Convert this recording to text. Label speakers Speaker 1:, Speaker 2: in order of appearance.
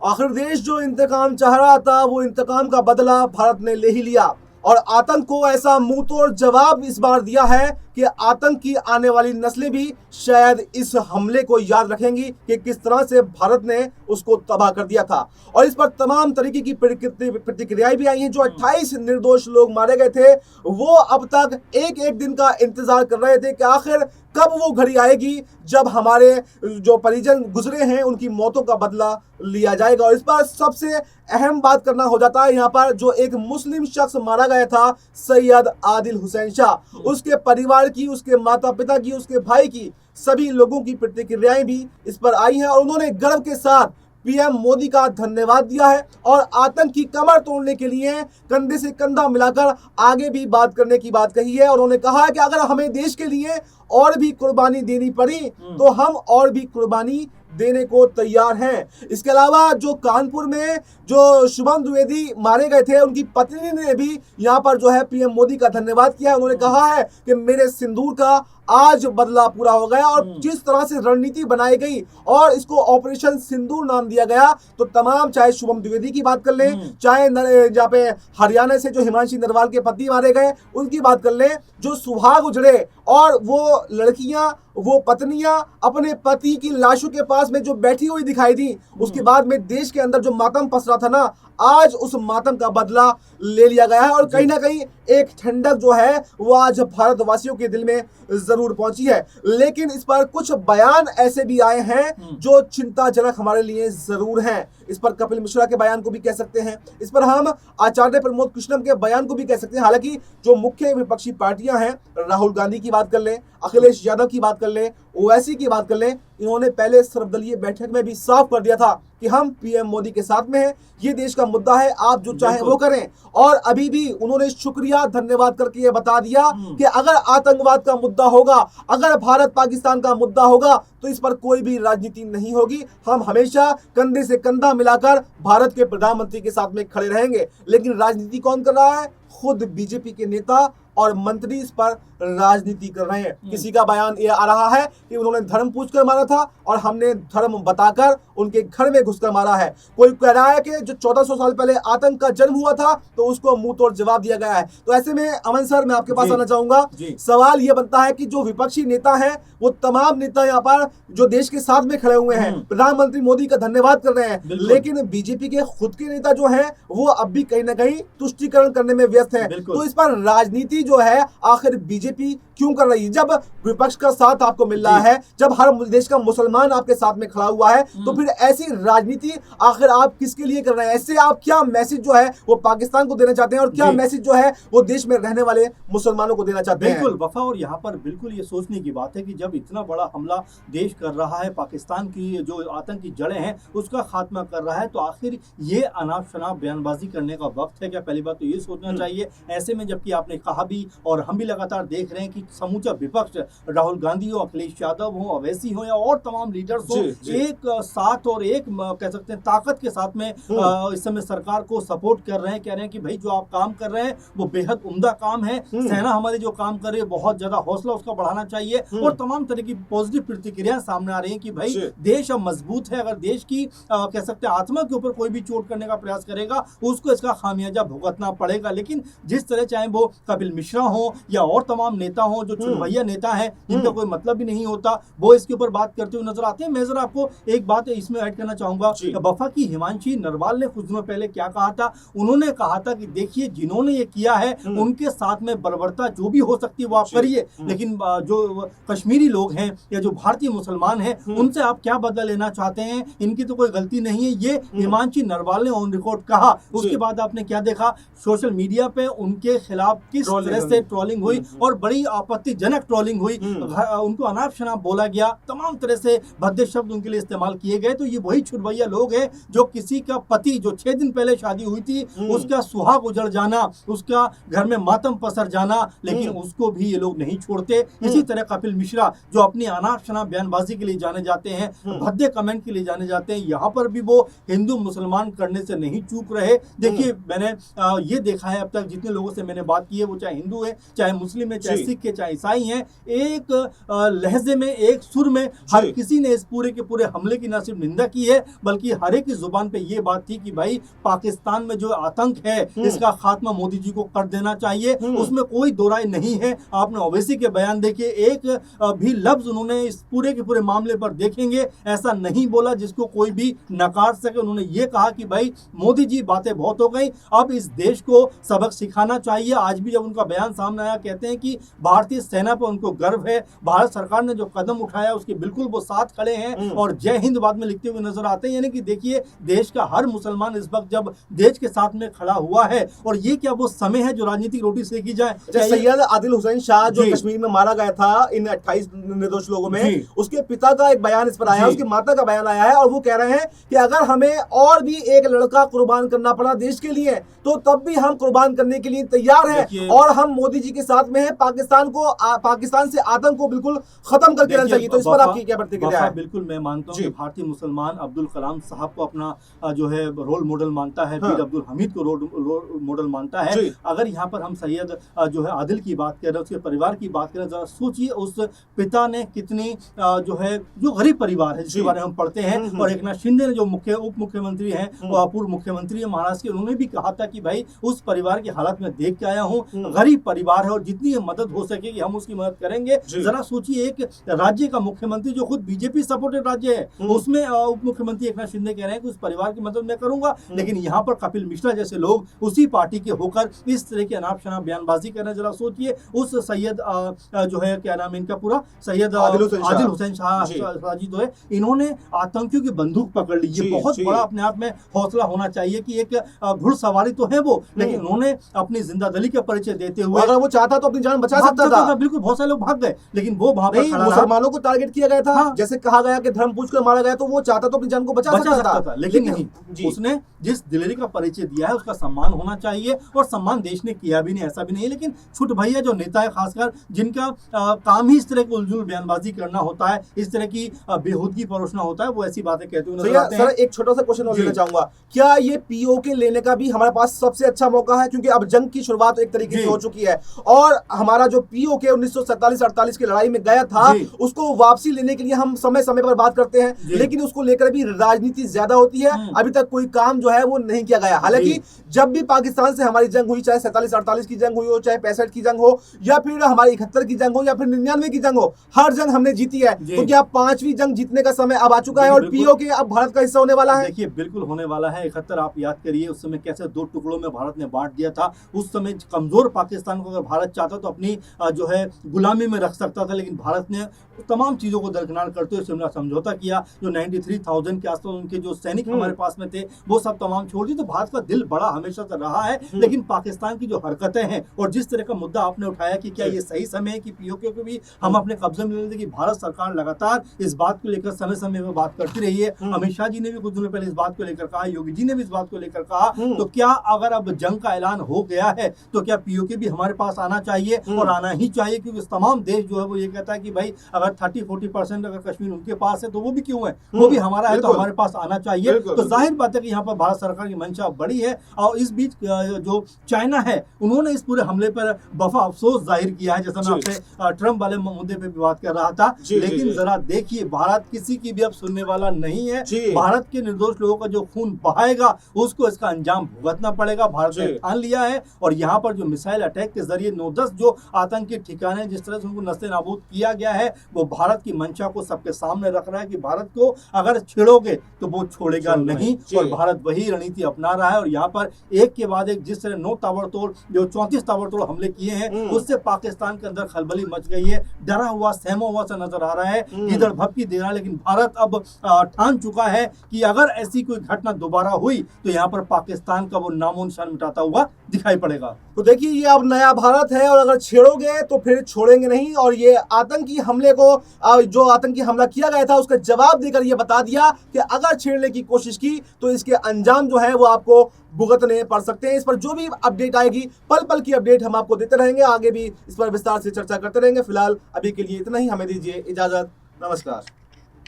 Speaker 1: आखिर देश जो इंतकाम चाह रहा था वो इंतकाम का बदला भारत ने ले ही लिया और आतंक को ऐसा मुंह तोड़ जवाब इस बार दिया है कि आतंक की आने वाली नस्लें भी शायद इस हमले को याद रखेंगी कि किस तरह से भारत ने उसको तबाह कर दिया था। और इस पर तमाम तरीके की प्रतिक्रियाएं भी आई हैं। जो 28 निर्दोष लोग मारे गए थे वो अब तक एक एक दिन का इंतजार कर रहे थे कि आखिर कब वो घड़ी आएगी जब हमारे जो परिजन गुजरे हैं उनकी मौतों का बदला लिया जाएगा। और इस पर सबसे अहम बात करना हो जाता है यहाँ पर जो एक मुस्लिम शख्स मारा गया था सैयद आदिल हुसैन शाह, उसके परिवार की, उसके माता पिता की, उसके भाई की, सभी लोगों की प्रतिक्रियाएं भी इस पर आई हैं और उन्होंने गर्व के साथ पीएम मोदी का धन्यवाद दिया है और आतंक की कमर तोड़ने के लिए कंधे से कंधा मिलाकर आगे भी बात करने की बात कही है। और उन्होंने कहा है कि अगर हमें देश के लिए और भी कुर्बानी देनी पड़ी तो हम और भी कुर्बानी देने को तैयार हैं। इसके अलावा जो कानपुर में जो शुभम द्विवेदी मारे गए थे उनकी पत्नी ने भी यहाँ पर जो है पीएम मोदी का धन्यवाद किया है। उन्होंने कहा है कि मेरे सिंदूर का आज बदला पूरा हो गया और जिस तरह से रणनीति बनाई गई और इसको ऑपरेशन सिंदूर नाम दिया गया तो तमाम, चाहे शुभम द्विवेदी की बात कर लें, चाहे जहाँ पे हरियाणा से जो हिमांशी नरवाल के पति मारे गए उनकी बात कर लें, जो सुहाग उजड़े और वो लड़कियां, वो पत्नियां अपने पति की लाशों के पास में जो बैठी हुई दिखाई दी, उसके बाद में देश के अंदर जो मातम पसरा था ना, आज उस मातम का बदला ले लिया गया है और कहीं ना कहीं एक ठंडक जो है वो आज भारतवासियों के दिल में जरूर पहुंची है। लेकिन इस पर कुछ बयान ऐसे भी आए हैं जो चिंताजनक हमारे लिए जरूर हैं। इस पर कपिल मिश्रा के बयान को भी कह सकते हैं, इस पर हम आचार्य प्रमोद कृष्णम के बयान को भी कह सकते हैं। हालांकि जो मुख्य विपक्षी पार्टियां हैं, राहुल गांधी की बात कर लें, अखिलेश यादव की बात कर लें, ओवैसी की बात कर लें, इन्होंने पहले सर्वदलीय बैठक में भी साफ कर दिया था कि हम पीएम मोदी के साथ में हैं, ये देश का मुद्दा है, आप जो चाहें वो करें। और अभी भी उन्होंने शुक्रिया धन्यवाद करके ये बता दिया कि अगर आतंकवाद का मुद्दा होगा, अगर भारत पाकिस्तान का मुद्दा होगा तो इस पर कोई भी राजनीति नहीं होगी, हम हमेशा कंधे से कंधा मिलाकर भारत के प्रधानमंत्री के साथ में खड़े रहेंगे। लेकिन राजनीति कौन कर रहा है? खुद बीजेपी के नेता और मंत्री इस पर राजनीति कर रहे हैं। किसी का बयान ये आ रहा है कि उन्होंने धर्म पूछकर मारा था और हमने धर्म बताकर उनके घर में घुसकर मारा है। कोई कह रहा है कि जो 1400 साल पहले आतंक का जन्म हुआ था तो उसको मुंह तोड़ जवाब दिया गया है। तो ऐसे में अमन सर, मैं आपके पास आना चाहूंगा। सवाल ये बनता है कि जो विपक्षी नेता है वो तमाम नेता यहाँ पर जो देश के साथ में खड़े हुए हैं, प्रधानमंत्री मोदी का धन्यवाद कर रहे हैं, लेकिन बीजेपी के खुद के नेता जो है वो अब भी कहीं ना कहीं तुष्टीकरण करने में व्यस्त है। तो इस पर राजनीति जो है आखिर बीजेपी क्यों कर रही है? जब विपक्ष का साथ आपको मिल रहा है, जब हर देश का मुसलमान आपके साथ में खड़ा हुआ है, तो फिर ऐसी राजनीति आखिर आप किसके लिए कर रहे हैं? ऐसे आप क्या मैसेज जो है वो पाकिस्तान को देना चाहते हैं और क्या मैसेज जो है वो देश में रहने वाले मुसलमानों को देना चाहते हैं?
Speaker 2: बिल्कुल वफा, और यहाँ पर बिल्कुल ये सोचने की बात है कि जब इतना बड़ा हमला देश कर रहा है, पाकिस्तान की जो आतंकी जड़ें हैं उसका खात्मा कर रहा है, तो आखिर ये अनाप शनाप बयानबाजी करने का वक्त है क्या? पहली बात तो ये सोचना चाहिए। ऐसे में जबकि आपने कहा भी और हम भी लगातार देख रहे हैं कि समूचा विपक्ष, राहुल गांधी हो, अखिलेश यादव हो, ओवैसी हो या और तमाम लीडर्स हो, एक साथ और एक कह सकते हैं ताकत के साथ में इस समय सरकार को सपोर्ट कर रहे हैं, कह रहे हैं कि भाई जो आप काम कर रहे हैं वो बेहद उम्दा काम है, सेना हमारी जो काम कर रही है बहुत ज्यादा हौसला उसका बढ़ाना चाहिए। और तमाम तरह की पॉजिटिव प्रतिक्रियाएं सामने आ रही हैं कि भाई देश अब मजबूत है, अगर देश की कह सकते हैं आत्मा के ऊपर कोई भी चोट करने का प्रयास करेगा उसको इसका खामियाजा भुगतना पड़ेगा। लेकिन जिस तरह चाहे वो कपिल मिश्रा हो या और तमाम नेता हो जो चुनवैया नेता है जिनका कोई मतलब भी नहीं होता, वो इसके ऊपर बात करते हुए नजर आते हैं। मैं जरा आपको एक बात इसमें ऐड करना चाहूंगा। वफा की हिमांशी नरवाल ने कुछ दिनों पहले क्या कहा था? उन्होंने कहा था कि देखिए जिन्होंने ये किया है उनके साथ में बर्बरता जो भी हो सकती है वो आप करिए, लेकिन जो कश्मीरी लोग हैं या जो भारतीय मुसलमान हैं उनसे आप क्या बदला लेना चाहते हैं? इनकी तो कोई गलती नहीं है, ये हिमांशी नरवाल ने ऑन रिकॉर्ड कहा। उसके बाद आपने क्या देखा? सोशल मीडिया पे उनके खिलाफ किस तरह से ट्रोलिंग हुई और बड़ी आपत्तिजनक ट्रोलिंग हुई, उनको अनाप शनाप बोला गया, तमाम तरह से भद्दे शब्द उनके लिए इस्तेमाल किए गए। तो ये वही छुरवैया लोग हैं जो किसी का पति जो 6 दिन पहले शादी हुई थी उसका सुहाग उजड़ जाना, उसका घर में मातम पसर जाना, लेकिन उसको भी ये लोग नहीं छोड़ते। इसी तरह कपिल मिश्रा जो अपनी अनाप शनाप बयानबाजी के लिए जाने जाते हैं, भद्दे कमेंट के लिए जाने जाते हैं, यहाँ पर भी वो हिंदू मुसलमान करने से नहीं चूक रहे। देखिए मैंने ये देखा है अब तक जितने लोगों से मैंने बात की है, वो चाहे हिंदू है, चाहे मुस्लिम है, चाहे
Speaker 1: जी।
Speaker 2: सिख है, चाहे ईसाई हैं, एक लहजे में, एक सुर में हर
Speaker 1: जी।
Speaker 2: किसी ने इस पूरे के पूरे हमले की न सिर्फ निंदा की है, बल्कि हर एक की जुबान पे ये बात थी कि भाई पाकिस्तान में जो आतंक है इसका खात्मा मोदी जी को कर देना चाहिए, उसमें कोई दो राय नहीं है। आपने ओवैसी के बयान देखिए, एक भी लफ्ज उन्होंने इस पूरे के पूरे मामले पर देखेंगे ऐसा नहीं बोला जिसको कोई भी नकार सके। उन्होंने ये कहा कि भाई मोदी जी बातें बहुत हो गई, अब इस देश को सबक सिखाना चाहिए। आज भी जब उनका बयान सामने आया, कहते हैं कि भारतीय सेना पर उनको गर्व है, भारत सरकार ने जो कदम उठाया उसके बिल्कुल वो साथ खड़े हैं और जय हिंद बाद में लिखते हुए नजर आते हैं। यानी कि देखिए, देश का हर मुसलमान इस वक्त जब देश के साथ में खड़ा हुआ है, और ये क्या वो समय है जो राजनीतिक रोटी सेकी जाए।
Speaker 1: सैयद आदिल हुसैन शाह जो
Speaker 2: जी।
Speaker 1: कश्मीर में मारा गया था इन 28 निर्दोष लोगों में,
Speaker 2: जी।
Speaker 1: उसके पिता का एक बयान इस पर आया है,
Speaker 2: जी।
Speaker 1: उसकी माता का बयान आया है, और वो कह रहे हैं कि अगर हमें और भी एक लड़का कुर्बान करना पड़ा देश के लिए तो तब भी हम कुर्बान करने के लिए तैयार हैं, और हम मोदी जी के साथ में हैं। पाकिस्तान से आतंक को बिल्कुल खत्म करके रहना चाहिए। तो इस पर आपकी क्या प्रतिक्रिया है?
Speaker 2: बिल्कुल मैं मानता हूँ
Speaker 1: जी।
Speaker 2: कि भारतीय मुसलमान अब्दुल कलाम साहब को अपना जो है रोल मॉडल मानता है,
Speaker 1: हाँ।
Speaker 2: पीर अब्दुल हमीद को रोल मॉडल मानता है।
Speaker 1: जी।
Speaker 2: अगर यहाँ पर हम सैयद जो है आदिल की बात कर रहे हैं, उसके परिवार की बात कर रहे हैं, जरा सोचिए उस पिता ने कितनी जो है, जो गरीब परिवार है जिसके
Speaker 1: जी।
Speaker 2: बारे में हम पढ़ते हैं, और एकनाथ शिंदे ने जो उप मुख्यमंत्री हैं, पूर्व मुख्यमंत्री है महाराष्ट्र के, उन्होंने भी कहा था कि भाई उस परिवार की हालत में देख के आया हूँ, गरीब परिवार है और जितनी मदद हो सके कि हम उसकी मदद करेंगे। जरा सोचिए, एक राज्य का मुख्यमंत्री जो खुद बीजेपी सपोर्टेड राज्य है, उसमें उप मुख्यमंत्री एकनाथ शिंदे कह रहे हैं कि उस परिवार की मदद मैं करूंगा, लेकिन यहाँ पर कपिल मिश्रा जैसे लोग उसी पार्टी के होकर इस तरह की अनाप शनाप बयानबाजी कर रहे हैं। जरा सोचिए, उस सैयद जो है, क्या नाम है इनका पूरा, सैयद आदिल हुसैन शाह जी तो है, इन्होंने आतंकियों की बंदूक पकड़ ली। ये बहुत बड़ा अपने आप में हौसला होना चाहिए कि एक घुड़सवारी तो है वो, लेकिन उन्होंने अपनी जिंदादिली का परिचय देते हुए,
Speaker 1: अगर वो चाहता तो अपनी जान बचा सकता था।
Speaker 2: बिल्कुल, बहुत सारे लोग भाग गए, लेकिन वो वहां पर खड़ा रहा।
Speaker 1: मुसलमानों को टारगेट किया गया था।
Speaker 2: हाँ।
Speaker 1: जैसे कहा गया कि धर्म पूछ कर मारा गया, तो वो चाहता तो अपनी जान को बचा सकता था,
Speaker 2: लेकिन नहीं, उसने जिस दिलेरी का परिचय दिया है उसका सम्मान होना चाहिए, और सम्मान देश ने किया भी नहीं, ऐसा भी नहीं है। लेकिन छुट भैया जो नेता है, खासकर जिनका काम ही इस तरह की उलझुल बयानबाजी करना होता है, इस तरह की बेहूदगी परोसना होता है, वो ऐसी बातें कहते हुए नजर आते हैं।
Speaker 1: सर, एक छोटा सा क्वेश्चन और लेना चाहूंगा, क्या ये पीओके लेने का भी हमारे पास सबसे अच्छा मौका है? क्योंकि अब जंग की शुरुआत एक तरीके से हो चुकी है, और हमारा जो पीओके 1947-48 की लड़ाई में गया था, उसको वापसी लेने के लिए हम समय समय पर बात करते हैं, लेकिन उसको लेकर भी राजनीति ज्यादा होती है। अभी तक कोई काम जो है वो नहीं किया गया। हालांकि जब भी पाकिस्तान से हमारी जंग हुई, चाहे 47-48 की जंग हुई हो, चाहे 65 की जंग हो, या फिर हमारी 71 की जंग हो, या फिर 99 की जंग हो, हर जंग हमने जीती है। तो क्या 5वीं जंग जीतने का समय अब आ चुका है, और पीओके अब भारत का हिस्सा होने वाला है?
Speaker 2: देखिए, बिल्कुल होने वाला है। 71 आप याद करिए, उस समय कैसे 2 टुकड़ों में भारत ने बांट दिया था। उस समय कमजोर पाकिस्तान को अगर भारत चाहता तो अपनी जो है गुलामी में रख सकता था, लेकिन भारत ने तमाम चीजों को दरकिनार करते हुए शिमला समझौता किया। जो 93,000 के आसपास उनके जो सैनिक हमारे पास में थे, वो सब तमाम छोड़ दी। तो भारत का दिल बड़ा हमेशा से रहा है, लेकिन पाकिस्तान की जो हरकतें हैं, और जिस तरह का मुद्दा आपने उठाया कि क्या ये सही समय है कि पीओके को भी हम अपने कब्जे में ले लें, कि भारत सरकार लगातार इस बात को लेकर समय समय में बात करती रही है। अमित शाह जी ने भी कुछ दिनों पहले इस बात को लेकर कहा, योगी जी ने भी इस बात को लेकर कहा। तो क्या अगर अब जंग का ऐलान हो गया है, तो क्या पीओके भी हमारे पास आना चाहिए, और आना ही चाहिए, क्योंकि तमाम देश जो है वो ये कहता है कि भाई अगर 30-40% अगर कश्मीर उनके पास है तो वो भी क्यों है, वो भी हमारा है, तो हमारे पास आना चाहिए। तो जाहिर बात है कि यहाँ पर भारत सरकार की मंशा बड़ी है। और इस बीच जो चाइना है, उन्होंने इस पूरे हमले पर बफा अफसोस जाहिर किया है, जैसा मैं आपसे ट्रम्प वाले मुद्दे पे भी बात कर रहा था। लेकिन जरा देखिए, भारत किसी की भी अब सुनने वाला नहीं है। भारत के निर्दोष लोगों का जो खून बहाएगा, उसको इसका अंजाम भुगतना पड़ेगा। भारत ने ठान लिया है, और यहाँ पर जो मिसाइल अटैक के जरिए 9-10 जो आतंकी ठिकाने जिस तरह से उनको नस्ते नाबूद किया गया है, वो भारत की मंशा को सबके सामने रख रहा है कि भारत को अगर छेड़ोगे तो वो छोड़ेगा नहीं। और भारत वही रणनीति अपना रहा है, और यहाँ पर एक के बाद एक जिस तरह 9 ताबड़तोड़ जो 34 ताबड़तोड़ हमले किए हैं, उससे पाकिस्तान के अंदर खलबली मच गई है। डरा हुआ, सहमा हुआ सा नजर आ रहा है, इधर भपकी दे रहा है। लेकिन भारत अब ठान चुका है कि अगर ऐसी कोई घटना दोबारा हुई तो यहाँ पर पाकिस्तान का वो नामो निशान मिटाता हुआ दिखाई पड़ेगा।
Speaker 1: तो देखिए, ये अब नया भारत है, और अगर छेड़ोगे तो फिर छोड़ेंगे नहीं। और ये आतंकी हमले को, जो आतंकी हमला किया गया था, उसका जवाब देकर ये बता दिया कि अगर छेड़ने की कोशिश की तो इसके अंजाम जो है वो आपको भुगतने पड़ सकते हैं। इस पर जो भी अपडेट आएगी, पल पल की अपडेट हम आपको देते रहेंगे। आगे भी इस पर विस्तार से चर्चा करते रहेंगे। फिलहाल अभी के लिए इतना ही, हमें दीजिए इजाजत। नमस्कार।